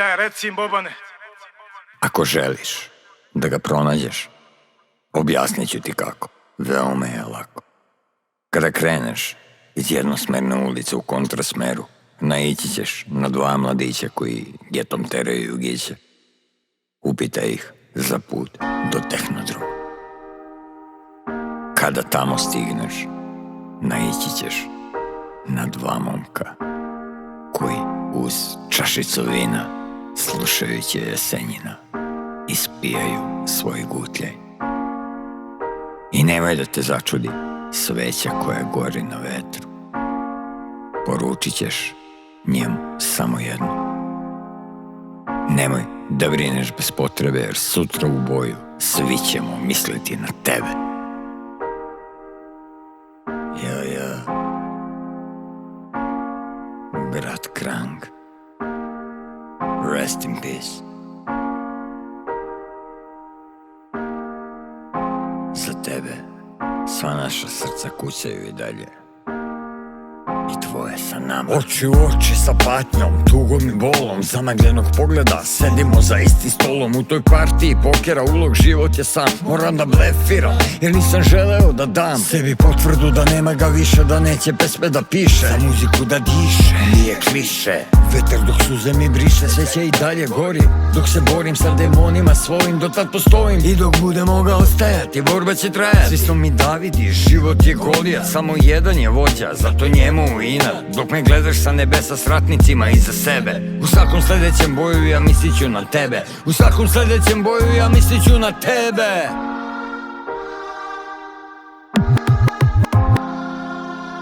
Daj, reci im, Bobane. Ako želiš da ga pronađeš, objasnit ću ti kako. Veoma je lako. Kada kreneš iz jednosmerne ulice u kontrasmeru, naići ćeš na dva mladića koji getom teraju jugiće. Upitaj ih za put do Tehnodroma. Kada tamo stigneš, naići ćeš na dva momka koji uz čašicu vina, slušajući Jesenjina, ispijaju svoj gutljaj. I nemoj da te začudi sveća koja gori na vetru. Poručit ćeš njemu samo jedno: nemoj da brineš bez potrebe, jer sutra u boju svi ćemo misliti na tebe. Ja, brat Krang, rest in peace. Za tebe sva naša srca kucaju i dalje, i tvoje sa nama. Oči u oči sa patnjom, tugom i bolom zamagljenog pogleda, sedimo za isti stolom. U toj partiji pokera ulog život je sam. Moram da blefiram, jer nisam želeo da dam sebi potvrdu da nema ga više, da neće pesme da piše, za muziku da diše. Nije kliše, vetar dok suze mi briše, sve će i dalje gori. Dok se borim sa demonima svojim, do tad postojim. I dok budem mogao stajati, borba će trajati. Svi smo mi Davidi, život je Golijat, samo jedan je vođa, zato njemu inat. Dok me gledaš sa nebesa s ratnicima iza sebe, u svakom sledećem boju ja mislit ću na tebe. U svakom sledećem boju ja mislit ću na tebe.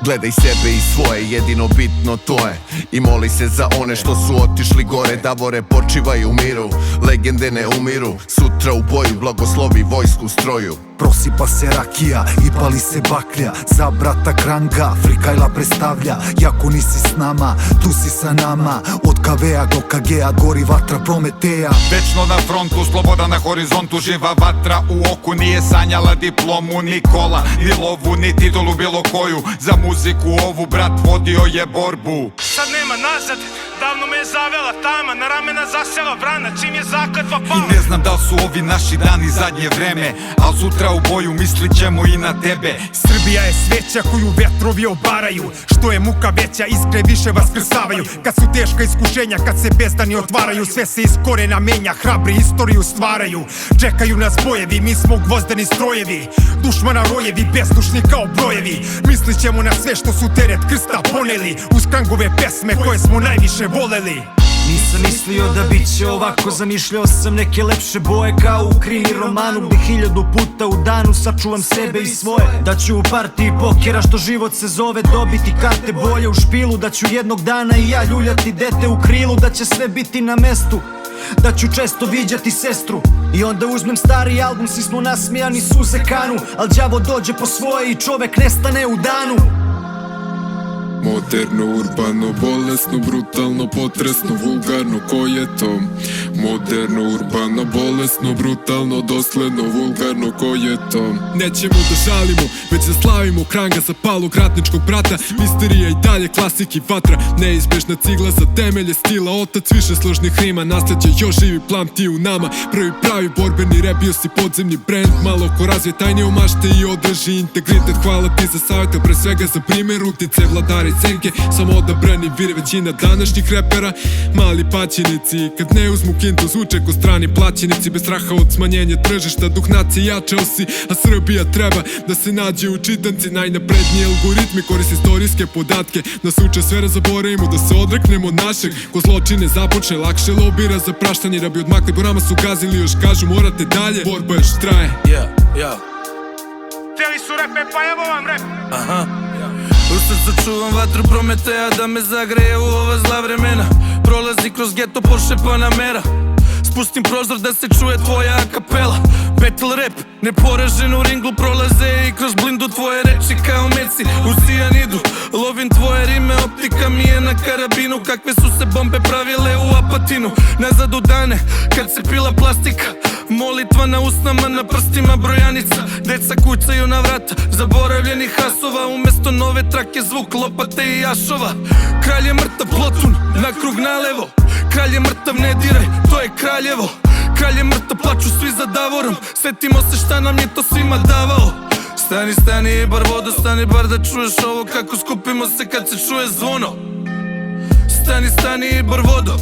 Gledaj sebe i svoje, jedino bitno to je. I moli se za one što su otišli gore. Davore, počivaj u miru, legende ne umiru. Sutra u boju blagoslovi vojsku stroju. Prosipa se rakija i pali se baklja, za brata Kranga Frikajla predstavlja. Jako nisi s nama, tu si sa nama. Od KV-a do KG-a gori vatra Prometeja. Večno na frontu, sloboda na horizontu, živa vatra u oku. Nije sanjala diplomu, ni kola, ni lovu, ni titulu bilo koju. Za muziku ovu brat vodio je borbu. Sad nema nazad, davno me je zavela tama, na ramena zasela vrana čim je zakletva pala. I ne znam da li su ovi naši dani zadnje vreme, al sutra u boju mislit ćemo i na tebe. Srbija je sveća koju vetrovi obaraju, što je muka veća iskre više vaskrsavaju. Kad su teška iskušenja, kad se bezdani otvaraju, sve se iz korena menja, hrabri istoriju stvaraju. Čekaju nas bojevi, mi smo gvozdeni strojevi, dušmana rojevi, bezdušni kao brojevi. Mislit ćemo na sve što su teret krsta poneli, uz Krangove pesme koje smo najviše voleli. Nisam mislio da bit će ovako, zamišljao sam neke lepše boje kao u krimi romanu, gde 1000 puta u danu sačuvam sebe i svoje. Da ću u partiji pokera što život se zove dobiti karte bolje u špilu, da ću jednog dana i ja ljuljati dete u krilu, da će sve biti na mestu, da ću često viđati sestru. I onda uzmem stari album, svi smo nasmijani, suze kanu, al đavo dođe po svoje i čovek nestane u danu. Moderno, urbano, bolesno, brutalno, potresno, vulgarno, ko je to? Moderno, urbano, bolesno, brutalno, dosledno, vulgarno, ko je to? Nećemo da žalimo, već da slavimo Kranga za palog ratničkog brata. Misterija i dalje, klasik i vatra, neizbežna cigla za temelje stila. Otac više složnih rima, nasleđe još živi plam ti u nama. Prvi pravi borbeni rap, bio si podzemni brand. Malo ko razvije tajne umašte i održi integritet. Hvala ti za savjeta, pre svega za primjer, utice vladari cenke, samo odabrani vir većina današnjih repera. Mali paćenici, kad ne uzmu kintu, zvuče ko strani plaćenici. Bez straha od smanjenja tržišta, duh nacije jačao si, a Srbija treba da se nađe u čitanci. Najnapredniji algoritmi koriste istorijske podatke, nas uče sve zaboravimo, da se odreknemo našeg. Ko zločine započne, lakše lobira za praštanje, da bi odmakli po nama su gazili, još kažu morate dalje, borba još traje. Htjeli su repe, pa evo vam rep. Ustad začuvam vatru Prometeja da me zagreje u ova zla vremena. Prolazi kroz geto Porsche Panamera, spustim prozor da se čuje tvoja akapela. Battle rap, neporažen u ringu, prolaze i kroz blindu tvoje reči kao meci u cijanidu. Lovim tvoje rime, optika mi je na karabinu, kakve su se bombe pravile u Apatinu. Nazad u dane, kad se pila plastika, molitva na usnama, na prstima brojanica. Deca kucaju na vrata zaboravljenih hasova, umesto nove trake zvuk lopate i jašova. Kralj je mrtav, Plotun, na krug nalevo, Kralj je mrtav, ne diraj, to je Kraljevo. Kralj je mrtav, plaču svi za Davorom. Setimo se šta nam je to svima davao. Stani, stani i bar vodo, stani bar da čuješ ovo kako skupimo se kad se čuje zvono. Stani, stani i bar vodo,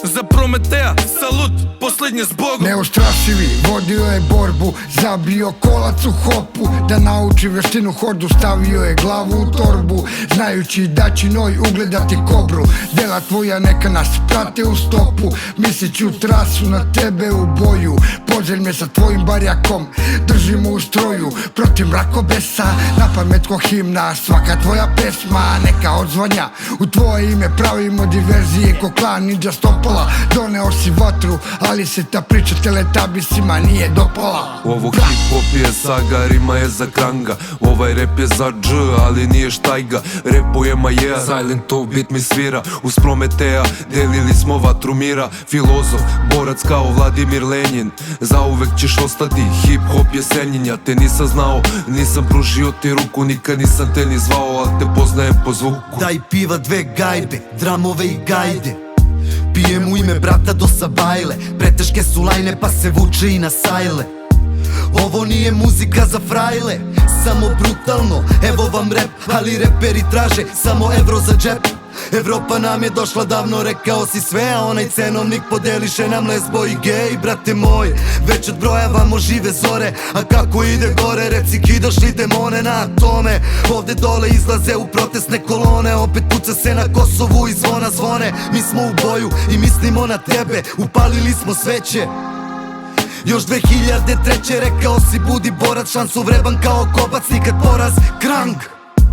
za Prometeja, salut, posljednje zbogom. Neustrašivi, vodio je borbu, zabio kolac u hopu, da nauči veštinu hordu, stavio je glavu u torbu, znajući da će noj ugledati kobru. Dela tvoja neka nas prate u stopu, misleći u trasu na tebe u boju. Poželjme sa tvojim barjakom, držimo u stroju, protiv mrakobesa, na pamet ko himna. Svaka tvoja pesma neka odzvanja, u tvoje ime pravimo diverzije ko klan Ninja Stopa. Doneo si vatru, ali se ta priča teletabisima nije dopala. Ovo hip-hop je saga, rima je za kranga. Ovaj rap je za dž, ali nije štajga. Repuje Majeja, Silentov beat mi svira. Uz Prometeja delili smo vatru mira. Filozof, borac kao Vladimir Lenin, zauvek ćeš ostati, hip-hop je Senjin. Ja te nisam znao, nisam pružio ti ruku, nikad nisam te ni zvao, ali te poznajem po zvuku. Daj piva dve gajbe, dramove i gajde, pijem u ime brata do Sabajle. Preteške su lajne pa se vuče i na sajle. Ovo nije muzika za frajle, samo brutalno, evo vam rap. Ali reperi traže samo evro za džep. Evropa nam je došla davno, rekao si sve, a onaj cenovnik podeliše nam lesbo i gej. Brate moj, već odbrojavamo žive zore, a kako ide gore, reci kidaš li demone na atome. Ovde dole izlaze u protestne kolone, opet puca se na Kosovu i zvona zvone. Mi smo u boju i mislimo na tebe, upalili smo sveće. Još 2003. rekao si budi borac, šansu vreban kao kobac, nikad poraz, krang.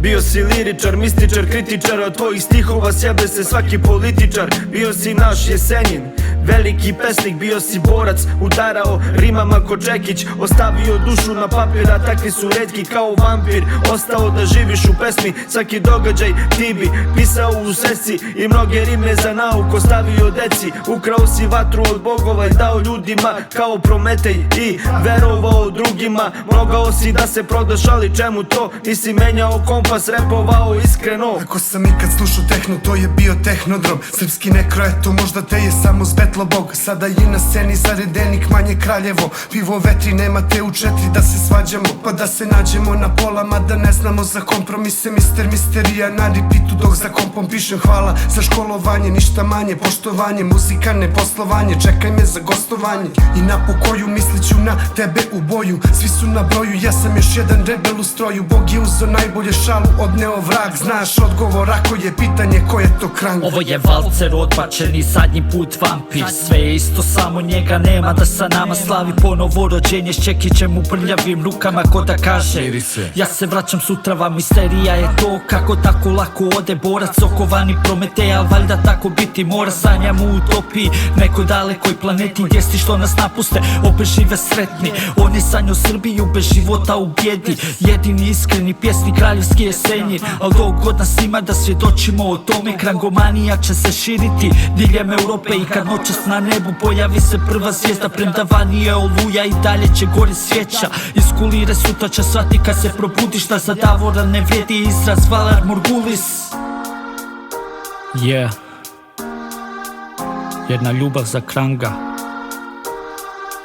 Bio si liričar, mističar, kritičar, od tvojih stihova sjebe se svaki političar. Bio si naš Jesenjin, veliki pesnik, bio si borac, udarao rimama ko Čekić. Ostavio dušu na papir, a takvi su retki kao vampir. Ostao da živiš u pesmi, svaki događaj ti bi pisao u sesci. I mnoge rime za nauk ostavio deci. Ukrao si vatru od bogova i dao ljudima kao Prometej i verovao drugima. Mogao si da se prodaš, ali čemu to? Nisi menjao kompas, repovao iskreno. Ako sam ikad slušao tehno, to je bio tehnodrom. Srpski nekro, eto možda te je samo zbetlo Bog. Sada je na sceni zaredenik manje Kraljevo. Pivo vetri, nema te u 4 da se svađamo, pa da se nađemo na pola, mada ne znamo za kompromise. Misterija na repeatu dok za kompom pišem. Hvala za školovanje, ništa manje, poštovanje, muzika ne poslovanje, čekaj me za gostovanje. I na pokoju misliću na tebe u boju, svi su na broju, ja sam još jedan rebel u stroju. Bog je uzo najbolje, šalu odneo vrag, znaš odgovor ako je pitanje ko je to krang. Ovo je valcer odbačeni, zadnji put vampir. Sve je isto, samo njega nema da sa nama slavi ponovo rođenje. S Čekićem u prljavim rukama ko da kaže ja se vraćam sutra, va misterija je to. Kako tako lako ode borac, okovani Prometeja, valjda tako biti mora. Sanjam u utopiji, nekoj dalekoj planeti, gdje si što nas napuste, opet žive sretni. Oni sanjaju Srbiju bez života u bijedi, jedini iskreni pjesnik kraljevski Jesenjin. Al dok god nas ima da svjedočimo o tome, krangomanija će se širiti diljem Europe. I kad noćas na nebu pojavi se prva zvijezda, premda vani je oluja i dalje će gori svijeća. Iz kulire sutra će shvati kad se probudiš da za Davora ne vrijedi izraz Valar Morgulis. Yeah, jedna ljubav za kranga,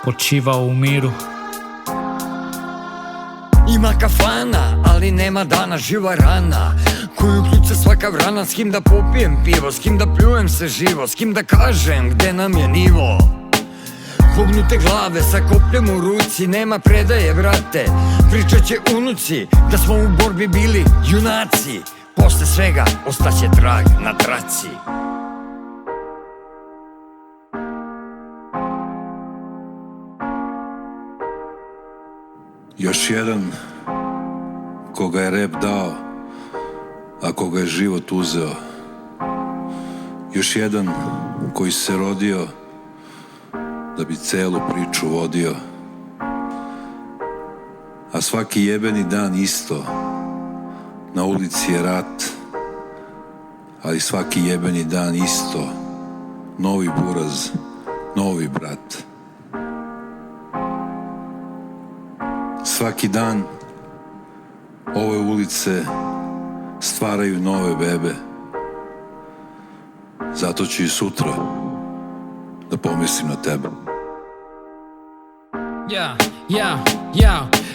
počivao u miru. Ima kafana, ali nema dana, živa rana koju ključe svaka vrana. S kim da popijem pivo, s kim da pljujem se živo, s kim da kažem gde nam je nivo. Pognute glave sa kopljem u ruci, nema predaje brate, pričat će unuci da smo u borbi bili junaci. Posle svega ostaće trag na traci. Još jedan koga je rap dao, a koga je život uzeo. Još jedan koji se rodio da bi celu priču vodio. A svaki jebeni dan isto, na ulici je rat, ali svaki jebeni dan isto, novi buraz, novi brat. Svaki dan ove ulice stvaraju nove bebe, zato će i sutra da pomislim na tebe.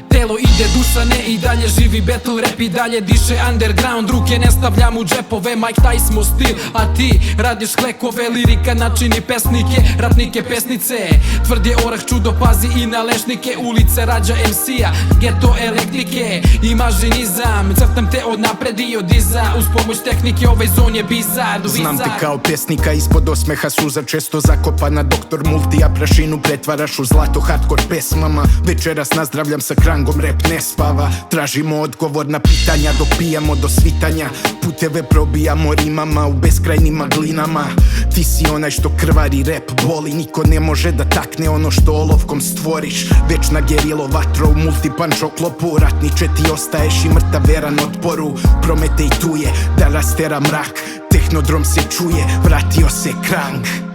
Telo ide, duša ne i dalje živi battle rap i dalje diše underground. Ruke ne stavljam u džepove, Mike Tyson stil. A ti radiš klekove, lirika načini pesnike, ratnike pesnice. Tvrd je orah, čudo pazi i na lešnike. Ulice rađa MC-a, geto elektrike. Imaži nizam, crtam te od napred i od iza. Uz pomoć tehnike ovaj zon je bizar. Znam te kao pesnika, ispod osmeha suza često zakopana. Doktor multi, a prašinu pretvaraš u zlato hardcore pesmama. Večeras nazdravljam sa krangom, rap ne spava. Tražimo odgovor na pitanja dok pijamo do svitanja. Puteve probijamo rimama u beskrajnim maglinama. Ti si onaj što krvari rap boli. Niko ne može da takne ono što olovkom stvoriš. Večna gerilo vatro u multipunch oklopu. Ratniče ti ostaješ i mrtav veran otporu. Prometej tu je da rastera mrak. Tehnodrom se čuje, vratio se Krang.